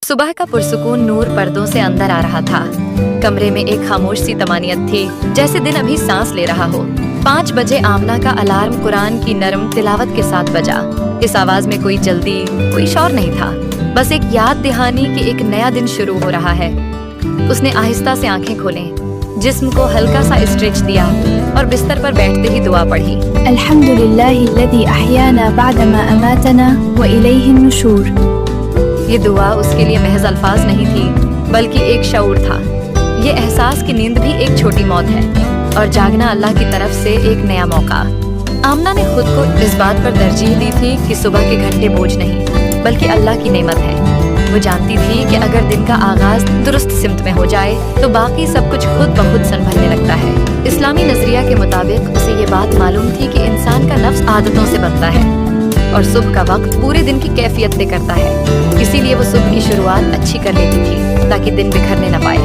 सुबह का पुरसुकून नूर पर्दों से अंदर आ रहा था। कमरे में एक खामोश सी तमानियत थी, जैसे दिन अभी सांस ले रहा हो। 5 बजे आमना का अलार्म कुरान की नरम तिलावत के साथ बजा। इस आवाज में कोई जल्दी, कोई शौर नहीं था, बस एक याद दहानी कि एक नया दिन शुरू हो रहा है। उसने आहिस्ता से आंखें खोलें, जिस्म को हल्का सा स्ट्रेच दिया और बिस्तर पर बैठते ही दुआ पढ़ी। अल्हम्दुलिल्लाहिल्लज़ी अहयाना बअदमा अमातना व इलैहिन नुशूर। ये दुआ उसके लिए महज अल्फाज नहीं थी, बल्कि एक शऊर था। ये एहसास कि नींद भी एक छोटी मौत है और जागना अल्लाह की तरफ से एक नया मौका। आमना ने खुद को इस बात पर तरजीह दी थी कि सुबह के घंटे बोझ नहीं, बल्कि अल्लाह की नेमत है। वो जानती थी कि अगर दिन का आगाज दुरुस्त सिमत में हो जाए तो बाकी सब कुछ खुद ब खुद संभलने लगता है। इस्लामी नजरिया के मुताबिक उसे ये बात मालूम थी कि इंसान का नफ्स आदतों से बनता है और सुबह का वक्त पूरे दिन की कैफियत तय करता है। इसीलिए वो सुबह की शुरुआत अच्छी कर लेती थी ताकि दिन बिखरने न पाए।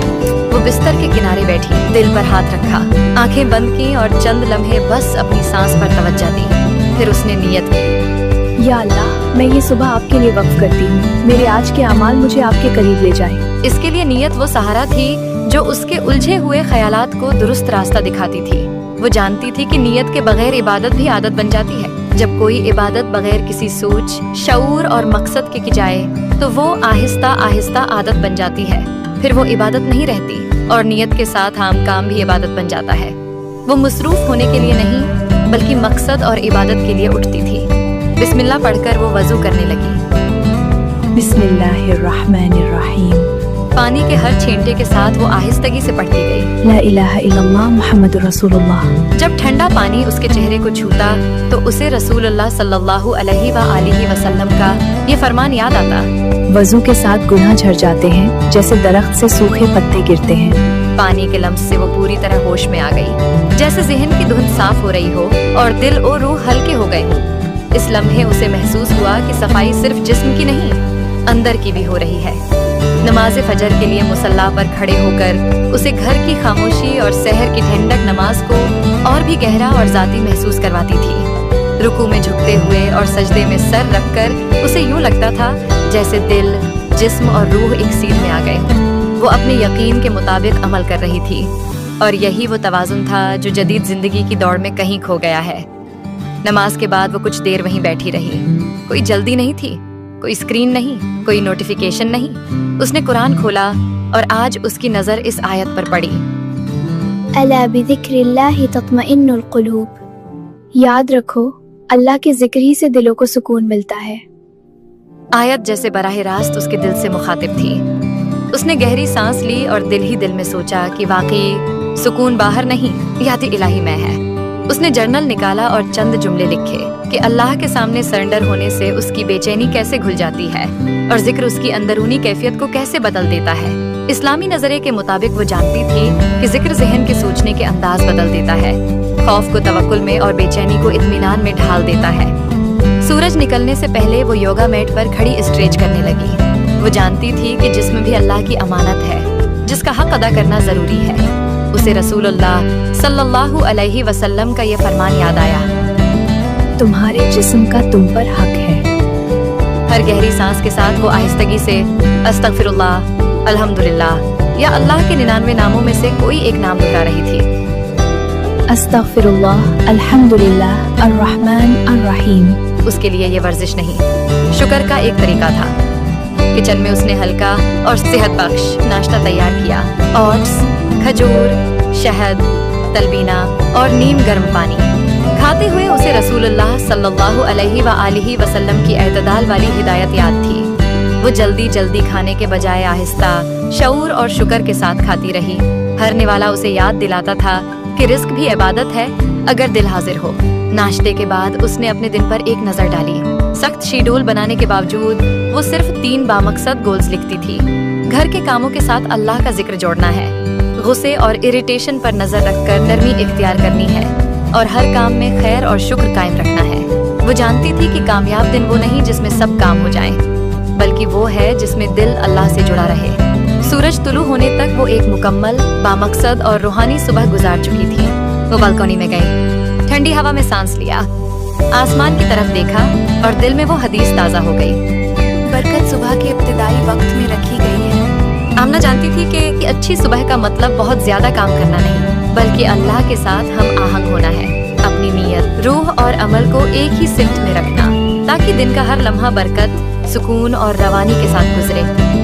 वो बिस्तर के किनारे बैठी, दिल पर हाथ रखा, आंखें बंद की और चंद लम्हे बस अपनी सांस पर तवज्जो दी। फिर उसने नियत की, या अल्लाह, मैं ये सुबह आपके लिए वक्फ करती हूँ। मेरे आज के अमाल मुझे आपके करीब ले जाएं। इसके लिए नियत वो सहारा थी जो उसके उलझे हुए ख्यालात को दुरुस्त रास्ता दिखाती थी। वो जानती थी कि नियत के बगैर इबादत भी आदत बन जाती है। जब कोई इबादत बगैर किसी सोच, शऊर और मकसद के की जाए तो वो आहिस्ता आहिस्ता आदत बन जाती है। फिर वो इबादत नहीं रहती और नियत के साथ आम काम भी इबादत बन जाता है। वो मसरूफ होने के लिए नहीं, बल्कि मकसद और इबादत के लिए उठती थी। बिस्मिल्लाह पढ़कर वो वजू करने लगी। बिस्मिल्लाहिर्रहमानिर्रहीम। पानी के हर छींटे के साथ वो आहिस्तगी से पढ़ती गई, ला इलाहा इल्लल्लाह मुहम्मदुर रसूलुल्लाह। जब ठंडा पानी उसके चेहरे को छूता तो उसे रसूलुल्लाह सल्लल्लाहु अलैहि व आलिहि वसल्लम का ये फरमान याद आता, वजू के साथ गुनाह झड़ जाते हैं जैसे दरख्त से सूखे पत्ते गिरते हैं। पानी के लम्स से वो पूरी तरह होश में आ गई, जैसे ज़हन की धुंध साफ हो रही हो और दिल और रूह हल्के हो गए हों। इस लम्हे उसे महसूस हुआ कि सफाई सिर्फ जिस्म की नहीं, अंदर की भी हो रही है। नमाज फजर के लिए मुसल्ला पर खड़े होकर उसे घर की खामोशी और सहर की ठंडक नमाज को और भी गहरा और जाती महसूस करवाती थी। रुकू में झुकते हुए और सजदे में सर रखकर उसे यूं लगता था जैसे दिल, जिस्म और रूह एक सीध में आ गए। वो अपने यकीन के मुताबिक अमल कर रही थी और यही वो तवाज़ुन था जो जदीद जिंदगी की दौड़ में कहीं खो गया है। नमाज के बाद वो कुछ देर वहीं बैठी रही। कोई जल्दी नहीं थी, कोई स्क्रीन नहीं, कोई नोटिफिकेशन नहीं। उसने कुरान खोला और आज उसकी नजर इस आयत पर पड़ी, अला बिज़िक्रिल्लाहि तत्मइन्नुल क़ुलूब। याद रखो, अल्लाह के जिक्र ही से दिलों को सुकून मिलता है। आयत जैसे बराह रास्त उसके दिल से मुखातिब थी। उसने गहरी सांस ली और दिल ही दिल में सोचा कि वाकई सुकून बाहर नहीं, याद इलाही में है। उसने जर्नल निकाला और चंद जुमले लिखे कि अल्लाह के सामने सरेंडर होने से उसकी बेचैनी कैसे घुल जाती है और जिक्र उसकी अंदरूनी कैफियत को कैसे बदल देता है। इस्लामी नजरिए के मुताबिक वो जानती थी कि जिक्र ज़हन के सोचने के अंदाज बदल देता है, खौफ को तवक्कुल में और बेचैनी को इत्मीनान में ढाल देता है। सूरज निकलने से पहले वो योगा मैट पर खड़ी स्ट्रेच करने लगी। वो जानती थी कि जिस्म भी अल्लाह की अमानत है, जिसका हक अदा करना जरूरी है। उसे रसूलुल्लाह सल्लल्लाहु अलैहि वसल्लम का ये फरमान याद आया, तुम्हारे जिस्म का तुम पर हक है। हर गहरी सांस के साथ वो आहिस्तगी से अस्तगफिरुल्लाह, अल्हम्दुलिल्लाह या अल्लाह के 99 नामों में से कोई एक नाम दोहरा रही थी। अस्तगफिरुल्लाह, अल्हम्दुलिल्लाह, अर्रहमान अर्रहीम। उसके लिए ये वर्जिश नहीं, शुक्र का एक तरीका था। किचन में उसने हल्का और सेहत बख्श नाश्ता तैयार किया। ओट्स, खजूर, शहद, तलबीना और नीम गर्म पानी। खाते हुए उसे रसूलुल्लाह सल्लल्लाहु अलैहि व आलिहि वसल्लम की एतदाल वाली हिदायत याद थी। वो जल्दी जल्दी खाने के बजाय आहिस्ता, शऊर और शुक्र के साथ खाती रही। हर निवाला उसे याद दिलाता था कि रिस्क भी इबादत है अगर दिल हाजिर हो। नाश्ते के बाद उसने अपने दिन पर एक नजर डाली। सख्त शेड्यूल बनाने के बावजूद वो सिर्फ 3 बामकसद गोल्स लिखती थी। घर के कामों के साथ अल्लाह का जिक्र जोड़ना है, गुस्से और इरिटेशन पर नजर रखकर नरमी इख्तियार करनी है और हर काम में खैर और शुक्र कायम रखना है। वो जानती थी कि कामयाब दिन वो नहीं जिसमें सब काम हो जाएं, बल्कि वो है जिसमें दिल अल्लाह से जुड़ा रहे। सूरज तुलू होने तक वो एक मुकम्मल, बामकसद और रूहानी सुबह गुजार चुकी थी। वो बालकनी में गई, ठंडी हवा में सांस लिया, आसमान की तरफ देखा और दिल में वो हदीस ताज़ा हो गई। बरकत सुबह के इब्तिदाई वक्त में रखी आमना जानती थी कि अच्छी सुबह का मतलब बहुत ज्यादा काम करना नहीं, बल्कि अल्लाह के साथ हम आहंग होना है, अपनी नीयत, रूह और अमल को एक ही सिमत में रखना, ताकि दिन का हर लम्हा बरकत, सुकून और रवानी के साथ गुजरे।